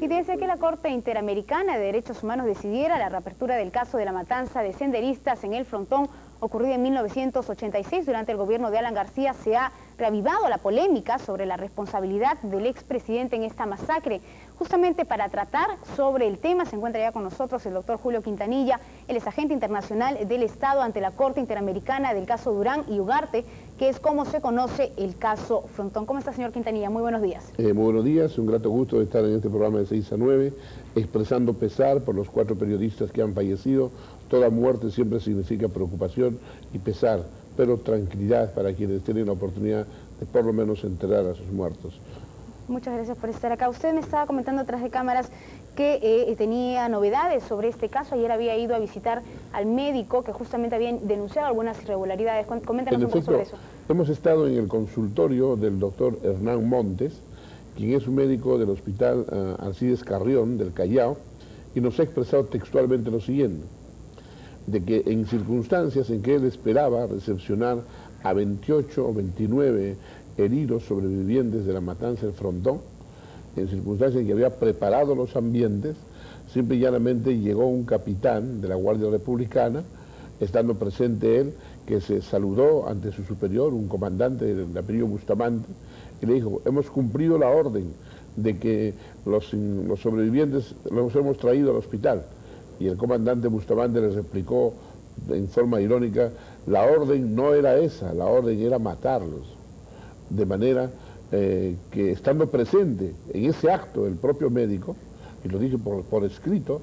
Fíjense que la Corte Interamericana de Derechos Humanos decidiera la reapertura del caso de la matanza de senderistas en el Frontón ocurrida en 1986 durante el gobierno de Alan García. Se ha reavivado la polémica sobre la responsabilidad del expresidente en esta masacre. Justamente para tratar sobre el tema se encuentra ya con nosotros el doctor Julio Quintanilla. Él es agente internacional del Estado ante la Corte Interamericana del caso Durán y Ugarte, que es como se conoce el caso Frontón. ¿Cómo está, señor Quintanilla? Muy buenos días. Muy buenos días, un grato gusto de estar en este programa de 6 a 9, expresando pesar por los 4 periodistas que han fallecido. Toda muerte siempre significa preocupación y pesar, pero tranquilidad para quienes tienen la oportunidad de por lo menos enterrar a sus muertos. Muchas gracias por estar acá. Usted me estaba comentando atrás de cámaras que tenía novedades sobre este caso. Ayer había ido a visitar al médico que justamente había denunciado algunas irregularidades. Coméntanos un poco sobre eso. Hemos estado en el consultorio del doctor Hernán Montes, quien es un médico del hospital Alcides Carrión del Callao, y nos ha expresado textualmente lo siguiente: de que en circunstancias en que él esperaba recepcionar a 28 o 29 heridos sobrevivientes de la matanza del Frontón, en circunstancias en que había preparado los ambientes, simple y llanamente llegó un capitán de la Guardia Republicana, estando presente él, que se saludó ante su superior, un comandante de apellido Bustamante, y le dijo: hemos cumplido la orden de que los sobrevivientes los hemos traído al hospital. Y el comandante Bustamante les replicó en forma irónica: la orden no era esa, la orden era matarlos. De manera que, estando presente en ese acto el propio médico, y lo dije por escrito,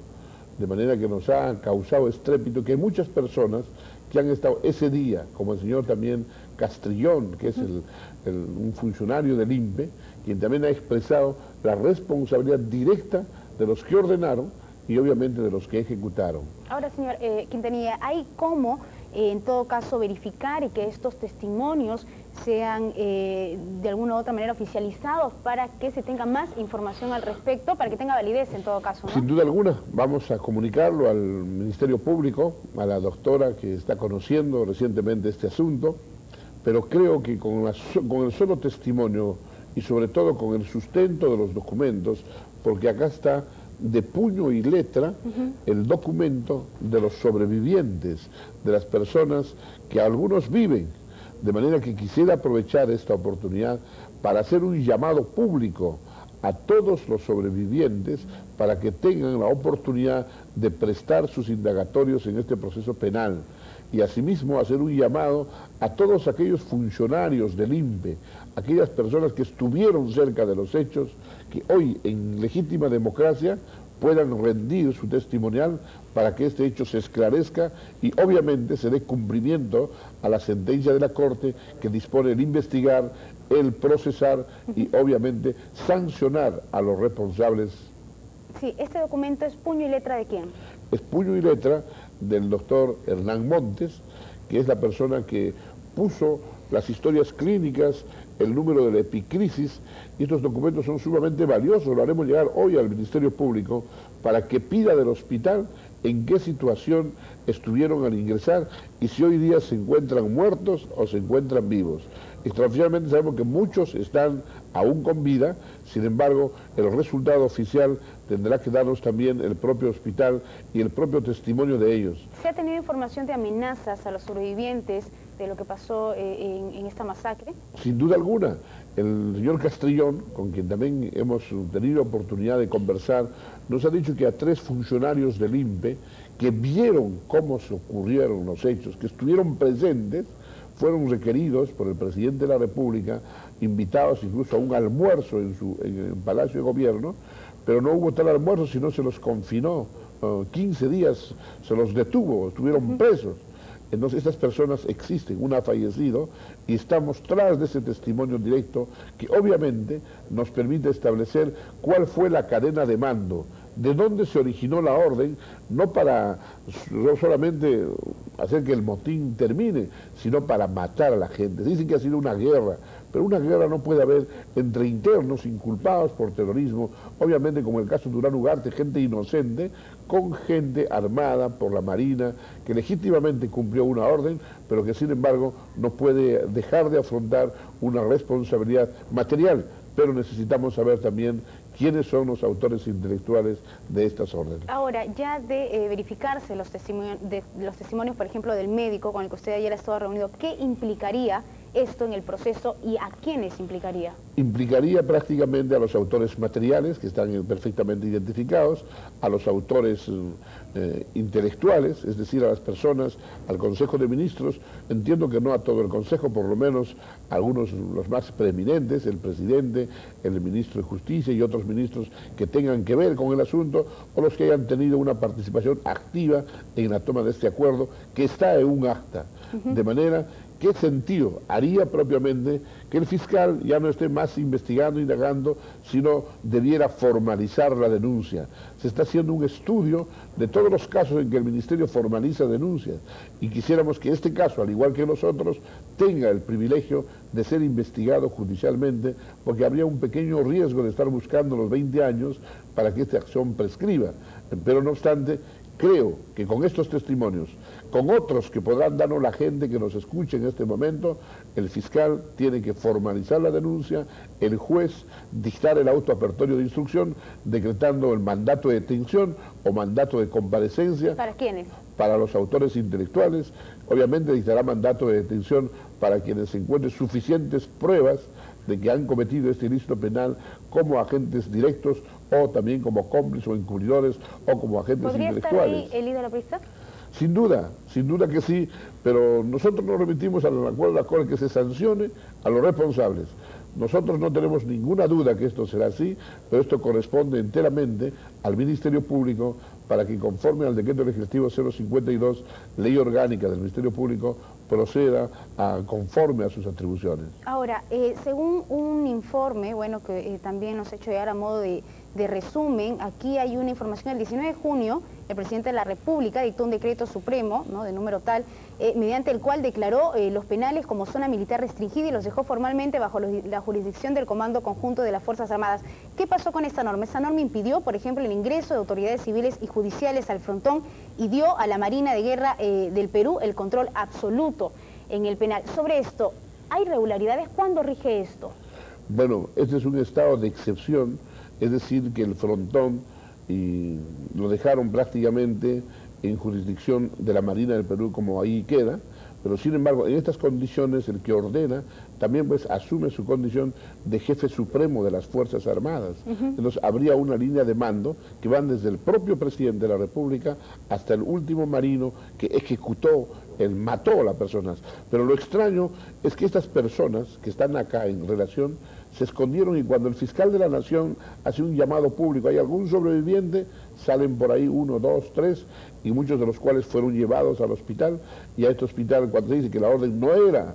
de manera que nos ha causado estrépito que hay muchas personas que han estado ese día, como el señor también Castrillón, que es un funcionario del INPE, quien también ha expresado la responsabilidad directa de los que ordenaron y obviamente de los que ejecutaron. Ahora, señor Quintanilla, ¿hay cómo, en todo caso, verificar y que estos testimonios sean de alguna u otra manera oficializados para que se tenga más información al respecto, para que tenga validez en todo caso, ¿no? Sin duda alguna, vamos a comunicarlo al Ministerio Público, a la doctora que está conociendo recientemente este asunto, pero creo que con el solo testimonio y sobre todo con el sustento de los documentos, porque acá está de puño y letra el documento de los sobrevivientes, de las personas que algunos viven, de manera que quisiera aprovechar esta oportunidad para hacer un llamado público a todos los sobrevivientes para que tengan la oportunidad de prestar sus indagatorios en este proceso penal, y asimismo hacer un llamado a todos aquellos funcionarios del INPE, aquellas personas que estuvieron cerca de los hechos, que hoy en legítima democracia puedan rendir su testimonial para que este hecho se esclarezca y obviamente se dé cumplimiento a la sentencia de la Corte que dispone el investigar, el procesar y obviamente sancionar a los responsables. Sí, ¿este documento es puño y letra de quién? Es puño y letra del doctor Hernán Montes, que es la persona que puso las historias clínicas, el número de la epicrisis, y estos documentos son sumamente valiosos. Lo haremos llegar hoy al Ministerio Público para que pida del hospital en qué situación estuvieron al ingresar y si hoy día se encuentran muertos o se encuentran vivos. Extraoficialmente sabemos que muchos están aún con vida, sin embargo el resultado oficial tendrá que darnos también el propio hospital y el propio testimonio de ellos. ¿Se ha tenido información de amenazas a los sobrevivientes de lo que pasó en esta masacre? Sin duda alguna. El señor Castrillón, con quien también hemos tenido oportunidad de conversar, nos ha dicho que a 3 funcionarios del INPE que vieron cómo se ocurrieron los hechos, que estuvieron presentes, fueron requeridos por el presidente de la República, invitados incluso a un almuerzo en el Palacio de Gobierno, pero no hubo tal almuerzo, sino se los confinó, 15 días se los detuvo, estuvieron presos. Entonces estas personas existen, una ha fallecido y estamos tras de ese testimonio directo que obviamente nos permite establecer cuál fue la cadena de mando, de dónde se originó la orden, no solamente hacer que el motín termine, sino para matar a la gente. Dicen que ha sido una guerra, pero una guerra no puede haber entre internos inculpados por terrorismo, obviamente como el caso de Durán Ugarte, gente inocente, con gente armada por la Marina, que legítimamente cumplió una orden, pero que sin embargo no puede dejar de afrontar una responsabilidad material. Pero necesitamos saber también quiénes son los autores intelectuales de estas órdenes. Ahora, ya de verificarse los testimonios, por ejemplo, del médico con el que usted ayer estaba reunido, ¿qué implicaría esto en el proceso y a quiénes implicaría? Implicaría prácticamente a los autores materiales, que están perfectamente identificados, a los autores intelectuales, es decir, a las personas, al Consejo de Ministros. Entiendo que no a todo el Consejo, por lo menos algunos, los más preeminentes, el presidente, el ministro de Justicia y otros ministros que tengan que ver con el asunto, o los que hayan tenido una participación activa en la toma de este acuerdo, que está en un acta. De manera, ¿qué sentido haría propiamente que el fiscal ya no esté más investigando, indagando, sino debiera formalizar la denuncia? Se está haciendo un estudio de todos los casos en que el Ministerio formaliza denuncias, y quisiéramos que este caso, al igual que los otros, tenga el privilegio de ser investigado judicialmente, porque habría un pequeño riesgo de estar buscando los 20 años para que esta acción prescriba. Pero no obstante, creo que con estos testimonios, con otros que podrán darnos la gente que nos escuche en este momento, el fiscal tiene que formalizar la denuncia, el juez dictar el auto apertorio de instrucción, decretando el mandato de detención o mandato de comparecencia. ¿Para quiénes? Para los autores intelectuales. Obviamente dictará mandato de detención para quienes encuentren suficientes pruebas de que han cometido este ilícito penal como agentes directos o también como cómplices o encubridores o como agentes intelectuales. ¿Podría estar ahí el líder aprista? Sin duda que sí, pero nosotros nos remitimos al acuerdo con el que se sancione a los responsables. Nosotros no tenemos ninguna duda que esto será así, pero esto corresponde enteramente al Ministerio Público para que, conforme al decreto legislativo 052, ley orgánica del Ministerio Público, proceda conforme a sus atribuciones. Ahora, según un informe, bueno, que también nos ha hecho llegar a modo de resumen, aquí hay una información: el 19 de junio, el presidente de la República dictó un decreto supremo, ¿no?, de número tal, mediante el cual declaró los penales como zona militar restringida y los dejó formalmente bajo la jurisdicción del Comando Conjunto de las Fuerzas Armadas. ¿Qué pasó con esta norma? Esta norma impidió, por ejemplo, el ingreso de autoridades civiles y judiciales al frontón y dio a la Marina de Guerra del Perú el control absoluto en el penal. Sobre esto, ¿hay irregularidades? ¿Cuándo rige esto? Bueno, este es un estado de excepción, es decir, que el frontón lo dejaron prácticamente en jurisdicción de la Marina del Perú, como ahí queda, pero sin embargo, en estas condiciones, el que ordena también pues asume su condición de jefe supremo de las Fuerzas Armadas. Entonces habría una línea de mando que van desde el propio presidente de la República hasta el último marino que ejecutó, mató a las personas. Pero lo extraño es que estas personas que están acá en relación se escondieron, y cuando el fiscal de la Nación hace un llamado público, hay algún sobreviviente, salen por ahí 1, 2, 3, y muchos de los cuales fueron llevados al hospital, y a este hospital, cuando se dice que la orden no era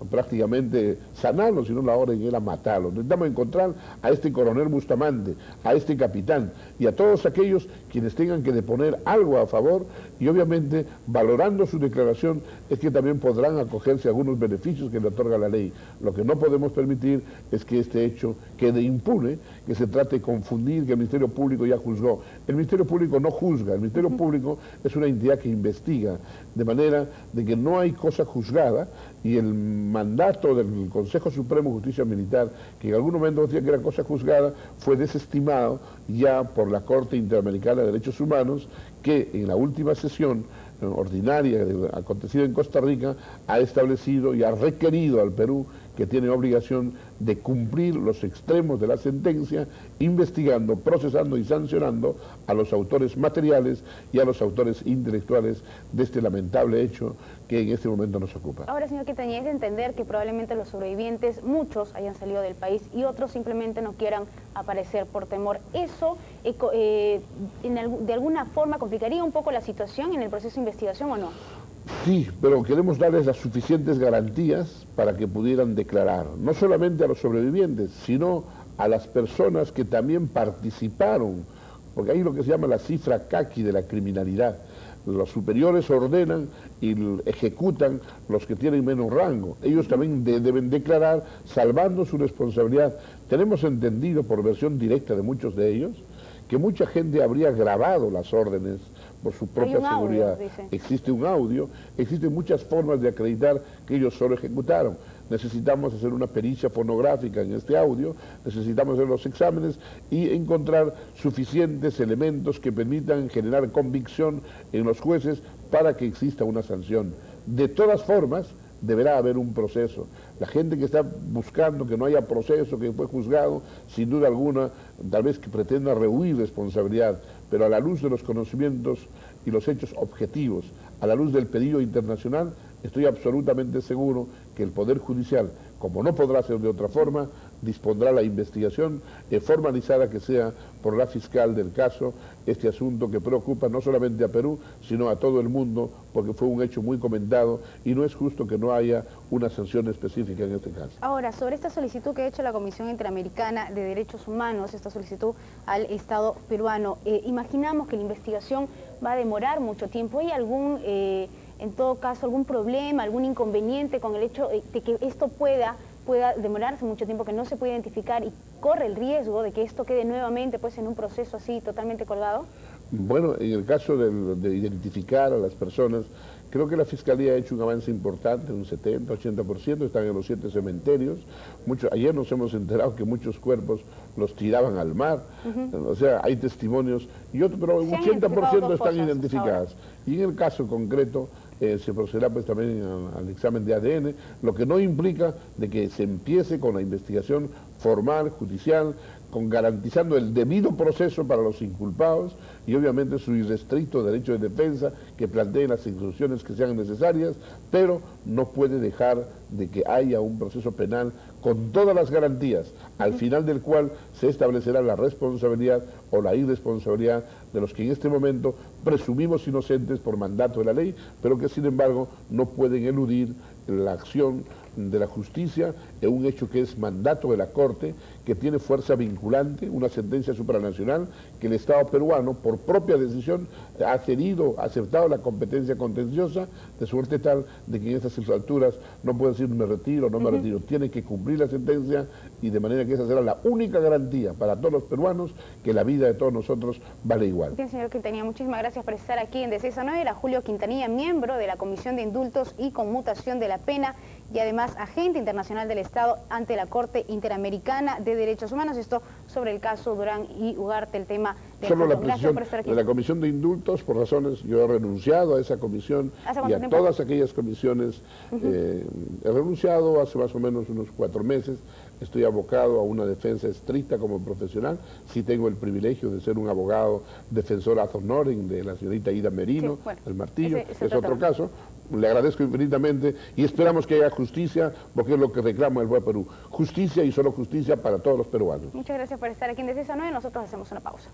prácticamente sanarlo, sino la orden era matarlo. Necesitamos encontrar a este coronel Bustamante, a este capitán y a todos aquellos quienes tengan que deponer algo a favor, y obviamente valorando su declaración es que también podrán acogerse a algunos beneficios que le otorga la ley. Lo que no podemos permitir es que este hecho quede impune, que se trate de confundir que el Ministerio Público ya juzgó. El Ministerio Público no juzga, el Ministerio Público es una entidad que investiga, de manera de que no hay cosa juzgada, y el mandato del Consejo Supremo de Justicia Militar, que en algún momento decía que era cosa juzgada, fue desestimado ya por la Corte Interamericana de Derechos Humanos, que en la última sesión ordinaria acontecida en Costa Rica ha establecido y ha requerido al Perú, que tiene obligación de cumplir los extremos de la sentencia, investigando, procesando y sancionando a los autores materiales y a los autores intelectuales de este lamentable hecho que en este momento nos ocupa. Ahora, señor Quintanilla, es de entender que probablemente los sobrevivientes, muchos hayan salido del país y otros simplemente no quieran aparecer por temor. ¿Eso de alguna forma complicaría un poco la situación en el proceso de investigación o no? Sí, pero queremos darles las suficientes garantías para que pudieran declarar, no solamente a los sobrevivientes, sino a las personas que también participaron, porque hay lo que se llama la cifra caqui de la criminalidad. Los superiores ordenan y ejecutan los que tienen menos rango. Ellos también deben declarar, salvando su responsabilidad. Tenemos entendido por versión directa de muchos de ellos que mucha gente habría grabado las órdenes por su propia seguridad. Existe un audio, existen muchas formas de acreditar que ellos solo ejecutaron. necesitamos hacer una pericia fonográfica en este audio, necesitamos hacer los exámenes y encontrar suficientes elementos que permitan generar convicción en los jueces para que exista una sanción. De todas formas, deberá haber un proceso. La gente que está buscando que no haya proceso, que fue juzgado, sin duda alguna, tal vez que pretenda rehuir responsabilidad, pero a la luz de los conocimientos y los hechos objetivos, a la luz del pedido internacional, estoy absolutamente seguro que el Poder Judicial, como no podrá ser de otra forma, dispondrá la investigación formalizada que sea por la fiscal del caso, este asunto que preocupa no solamente a Perú, sino a todo el mundo, porque fue un hecho muy comentado y no es justo que no haya una sanción específica en este caso. Ahora, sobre esta solicitud que ha hecho la Comisión Interamericana de Derechos Humanos, esta solicitud al Estado peruano, imaginamos que la investigación va a demorar mucho tiempo. ¿Hay algún, en todo caso, algún problema, algún inconveniente con el hecho de que esto pueda demorarse mucho tiempo, que no se puede identificar y corre el riesgo de que esto quede nuevamente pues en un proceso así totalmente colgado? Bueno, en el caso de identificar a las personas, creo que la Fiscalía ha hecho un avance importante, un 70, 80%, están en los 7 cementerios. Ayer nos hemos enterado que muchos cuerpos los tiraban al mar, o sea, hay testimonios, pero un 80% están identificadas. Y en el caso concreto, se procederá pues también al examen de ADN, lo que no implica de que se empiece con la investigación formal, judicial, garantizando el debido proceso para los inculpados y obviamente su irrestricto derecho de defensa que planteen las instituciones que sean necesarias, pero no puede dejar de que haya un proceso penal con todas las garantías, al final del cual se establecerá la responsabilidad o la irresponsabilidad de los que en este momento presumimos inocentes por mandato de la ley, pero que sin embargo no pueden eludir la acción de la justicia en un hecho que es mandato de la Corte, que tiene fuerza vinculante, una sentencia supranacional que el Estado peruano, por propia decisión, ha aceptado la competencia contenciosa, de suerte tal de que en estas alturas no puede decir me retiro, no me retiro, tiene que cumplir la sentencia y de manera que esa será la única garantía para todos los peruanos que la vida de todos nosotros vale igual. Bien, señor Quintanilla, muchísimas gracias por estar aquí en De 6 a 9. Era Julio Quintanilla, miembro de la Comisión de Indultos y Conmutación de la Pena y además agente internacional del Estado ante la Corte Interamericana de Derechos Humanos. Esto sobre el caso Durán y Ugarte, el tema de... Solo la posición de la Comisión de Indultos, por razones, yo he renunciado a esa comisión y a todas aquellas comisiones. He renunciado hace más o menos unos 4 meses. Estoy abocado a una defensa estricta como profesional. Sí tengo el privilegio de ser un abogado defensor ad honorem de la señorita Ida Merino, sí, bueno, del Martillo, es otro caso. Le agradezco infinitamente y esperamos que haya justicia, porque es lo que reclama el pueblo de Perú. Justicia y solo justicia para todos los peruanos. Muchas gracias por estar aquí en De 6 a 9. Nosotros hacemos una pausa.